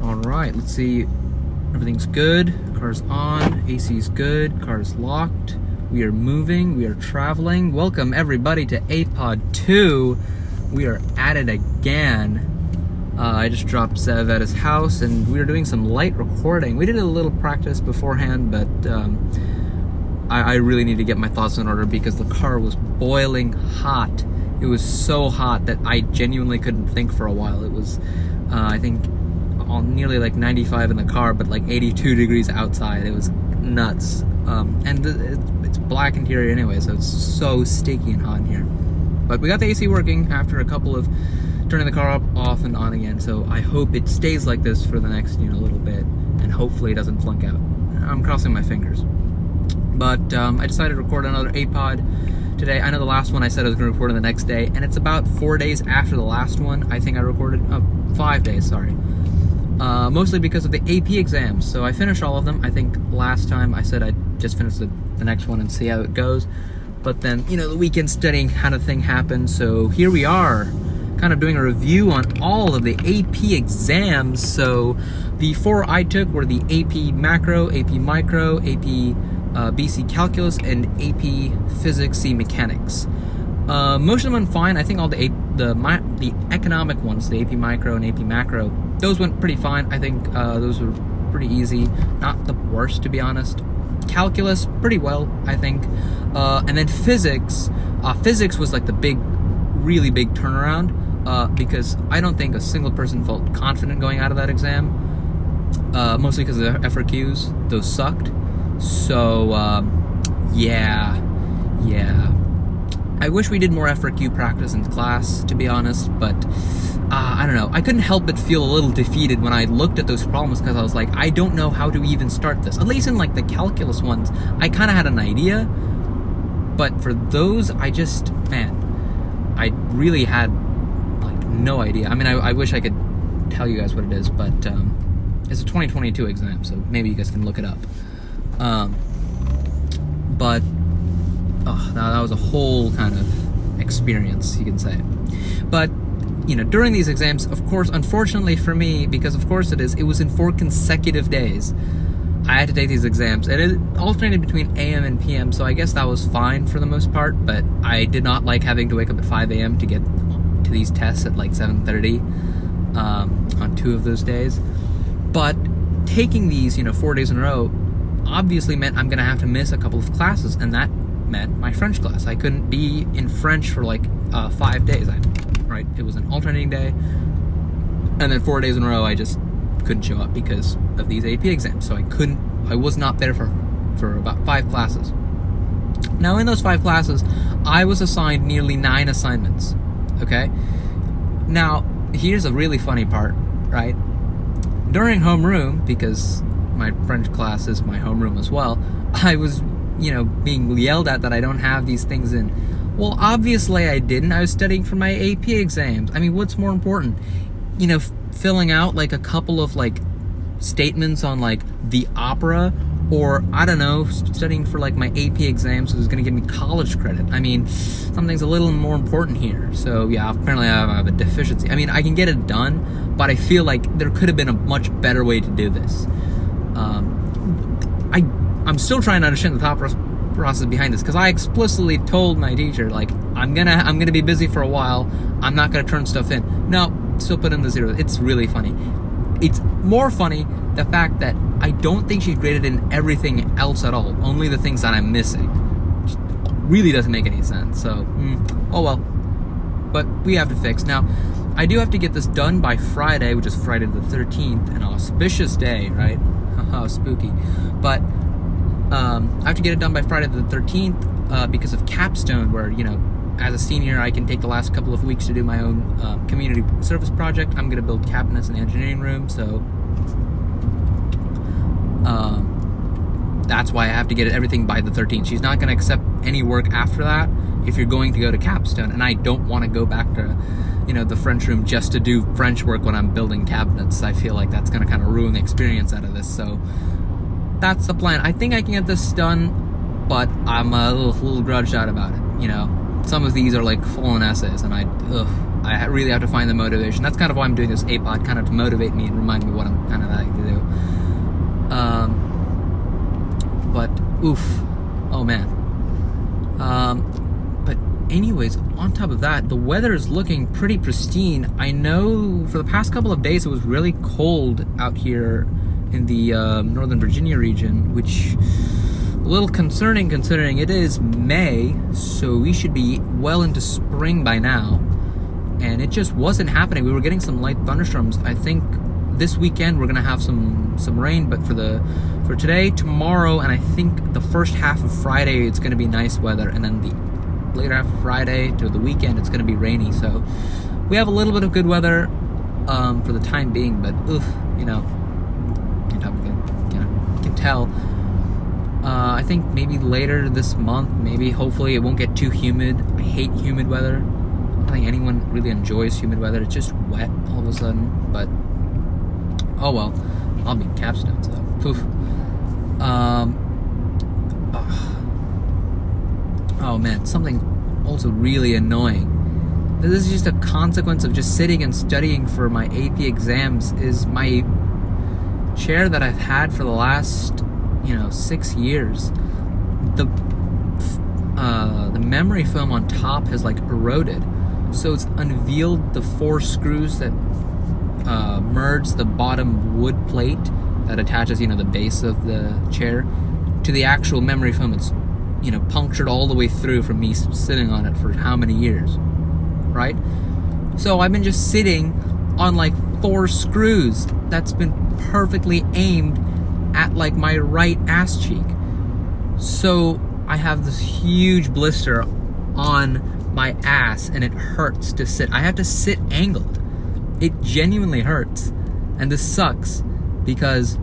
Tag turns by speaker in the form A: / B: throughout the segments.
A: All right, let's see. Everything's good. Car's on. AC's good. Car's locked. We are moving. We are traveling. Welcome everybody to APOD 2. We are at it again. I just dropped Zev at his house and we were doing some light recording. We did a little practice beforehand, but I really need to get my thoughts in order because the car was boiling hot. It was so hot that I genuinely couldn't think for a while. It was, I think, nearly like 95 in the car, but like 82 degrees outside. It was nuts. And it's black interior anyway, so it's so sticky and hot in here. But we got the AC working after a couple of turning the car up, off, and on again. So I hope it stays like this for the next, little bit, and hopefully it doesn't flunk out. I'm crossing my fingers. But I decided to record another APOD today. I know the last one I said I was going to record on the next day, and it's about 4 days after the last one. I think I recorded 5 days, sorry. Mostly because of the AP exams. So I finished all of them. I think last time I said I'd just finish the next one and see how it goes. But then, the weekend studying kind of thing happened. So here we are, kind of doing a review on all of the AP exams. So the 4 I took were the AP Macro, AP Micro, AP BC Calculus, and AP Physics C Mechanics. Most of them went fine. I think all the economic ones, the AP Micro and AP Macro, those went pretty fine. I think those were pretty easy. Not the worst, to be honest. Calculus, pretty well, I think. And then physics. Physics was like the really big turnaround because I don't think a single person felt confident going out of that exam. Mostly because of the FRQs. Those sucked. So, yeah. I wish we did more FRQ practice in class, to be honest, but I don't know. I couldn't help but feel a little defeated when I looked at those problems because I was like, I don't know how to even start this. At least in like the calculus ones, I kind of had an idea, but for those, I really had like no idea. I mean, I wish I could tell you guys what it is, but it's a 2022 exam, so maybe you guys can look it up. But that was a whole kind of experience, you can say. But during these exams, of course, unfortunately for me, because of course it was in 4 consecutive days, I had to take these exams, and it alternated between AM and PM, so I guess that was fine for the most part, but I did not like having to wake up at 5 a.m. to get to these tests at like 7:30 on 2 of those days. But taking these, 4 days in a row, obviously meant I'm gonna have to miss a couple of classes, and that meant my French class. I couldn't be in French for like 5 days. Right? It was an alternating day, and then 4 days in a row I just couldn't show up because of these AP exams. So I was not there for about 5 classes. Now in those 5 classes, I was assigned nearly 9 assignments. Okay? Now, here's a really funny part, right? During homeroom, because my French class is my homeroom as well, I was, being yelled at that I don't have these things in. Well, obviously I didn't. I was studying for my AP exams. I mean, what's more important? Filling out like a couple of like statements on like the opera, or I don't know, studying for like my AP exams, so it's going to give me college credit. I mean, something's a little more important here. So yeah, apparently I have a deficiency. I mean, I can get it done, but I feel like there could have been a much better way to do this. I'm still trying to understand the thought process behind this, because I explicitly told my teacher, like, I'm gonna be busy for a while, I'm not gonna turn stuff in. No, still put in the 0. It's really funny. It's more funny the fact that I don't think she graded in everything else at all, only the things that I'm missing. Just really doesn't make any sense. So oh well, but we have to fix. Now I do have to get this done by Friday, which is Friday the 13th, an auspicious day, right? Haha, spooky. But I have to get it done by Friday the 13th because of capstone, where, as a senior, I can take the last couple of weeks to do my own community service project. I'm going to build cabinets in the engineering room, so that's why I have to get everything by the 13th. She's not going to accept any work after that if you're going to go to capstone, and I don't want to go back to, the French room just to do French work when I'm building cabinets. I feel like that's going to kind of ruin the experience out of this, so that's the plan. I think I can get this done, but I'm a little grudged out about it. Some of these are like full-on essays, and I really have to find the motivation. That's kind of why I'm doing this APOD, kind of to motivate me and remind me what I'm kind of like to do. But oof, oh man. But anyways, on top of that, the weather is looking pretty pristine. I know for the past couple of days it was really cold out here in the Northern Virginia region, which a little concerning considering it is May, so we should be well into spring by now. And it just wasn't happening. We were getting some light thunderstorms. I think this weekend we're gonna have some rain, but for today, tomorrow, and I think the first half of Friday it's gonna be nice weather, and then the later half of Friday to the weekend it's gonna be rainy. So we have a little bit of good weather for the time being, but you know, can tell. I think maybe later this month, hopefully it won't get too humid. I hate humid weather. I don't think anyone really enjoys humid weather. It's just wet all of a sudden, but oh well, I'll be in capstone, so poof. Oh man, something also really annoying. This is just a consequence of just sitting and studying for my AP exams. Is my chair that I've had for the last 6 years, the memory foam on top has like eroded, so it's unveiled the 4 screws that merge the bottom wood plate that attaches the base of the chair to the actual memory foam. It's punctured all the way through from me sitting on it for how many years, right? So I've been just sitting on like 4 screws that's been perfectly aimed at like my right ass cheek. So I have this huge blister on my ass and it hurts to sit. I have to sit angled. It genuinely hurts. And this sucks because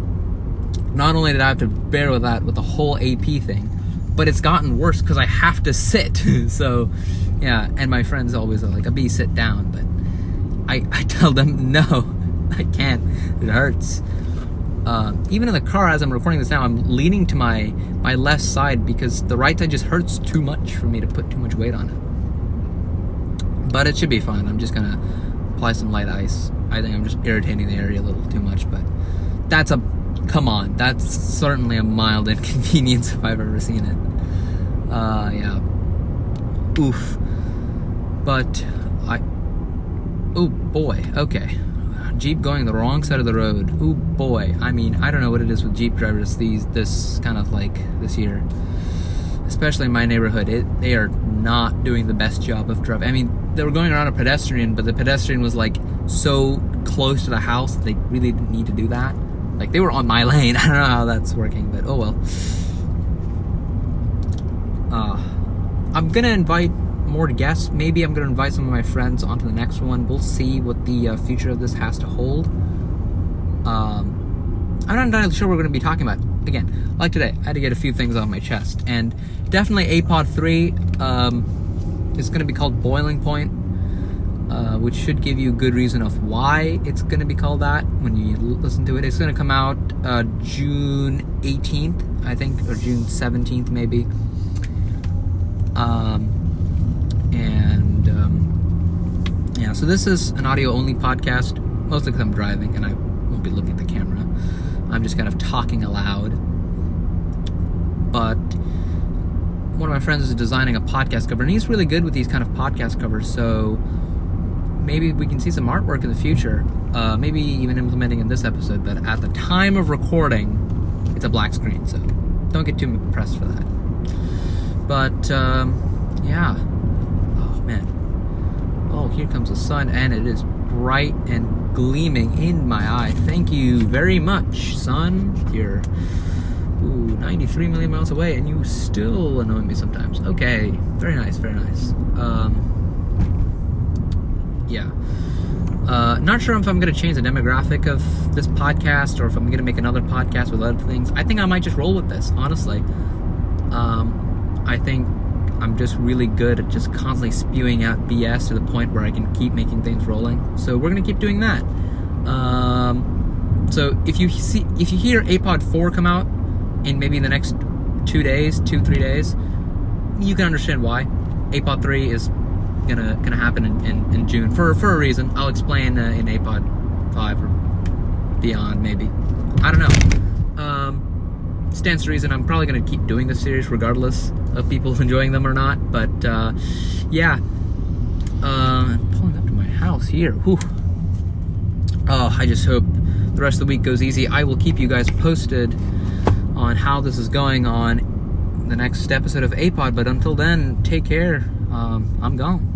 A: not only did I have to bear with that with the whole AP thing, but it's gotten worse because I have to sit. So yeah, and my friends always are like, "Abi, sit down," but I tell them no, I can't. It hurts. Even in the car as I'm recording this now, I'm leaning to my left side because the right side just hurts too much for me to put too much weight on it. But it should be fine. I'm just gonna apply some light ice. I think I'm just irritating the area a little too much, but that's certainly a mild inconvenience if I've ever seen it. Yeah. Oof. But oh boy, okay. Jeep going the wrong side of the road. Oh boy. I mean, I don't know what it is with Jeep drivers this kind of like this year. Especially in my neighborhood. They are not doing the best job of driving. I mean, they were going around a pedestrian, but the pedestrian was like so close to the house that they really didn't need to do that. Like, they were on my lane. I don't know how that's working, but oh well. I'm gonna invite more guests. Maybe I'm gonna invite some of my friends onto the next one. We'll see what the future of this has to hold. I'm not entirely sure what we're gonna be talking about. Again, like today, I had to get a few things off my chest, and definitely APOD 3 is gonna be called Boiling Point, which should give you a good reason of why it's gonna be called that when you listen to it. It's gonna come out June 18th, I think, or June 17th maybe. Yeah, so this is an audio-only podcast, mostly because I'm driving and I won't be looking at the camera. I'm just kind of talking aloud. But one of my friends is designing a podcast cover, and he's really good with these kind of podcast covers, so maybe we can see some artwork in the future, maybe even implementing in this episode, but at the time of recording, it's a black screen, so don't get too impressed for that. But, yeah. Oh, man. Oh, here comes the sun, and it is bright and gleaming in my eye. Thank you very much, sun. You're 93 million miles away, and you still annoy me sometimes. Okay, very nice, very nice. Yeah. Not sure if I'm going to change the demographic of this podcast, or if I'm going to make another podcast with other things. I think I might just roll with this, honestly. I think I'm just really good at just constantly spewing out BS to the point where I can keep making things rolling. So we're gonna keep doing that. So if you hear APOD 4 come out in maybe the next 2-3 days, you can understand why. APOD 3 is gonna happen in June for a reason. I'll explain in APOD 5 or beyond, maybe. I don't know. Stands to reason I'm probably gonna keep doing this series regardless of people enjoying them or not. But yeah, I'm pulling up to my house here. Whew. Oh, I just hope the rest of the week goes easy. I will keep you guys posted on how this is going on the next episode of APOD, but until then, take care. I'm gone.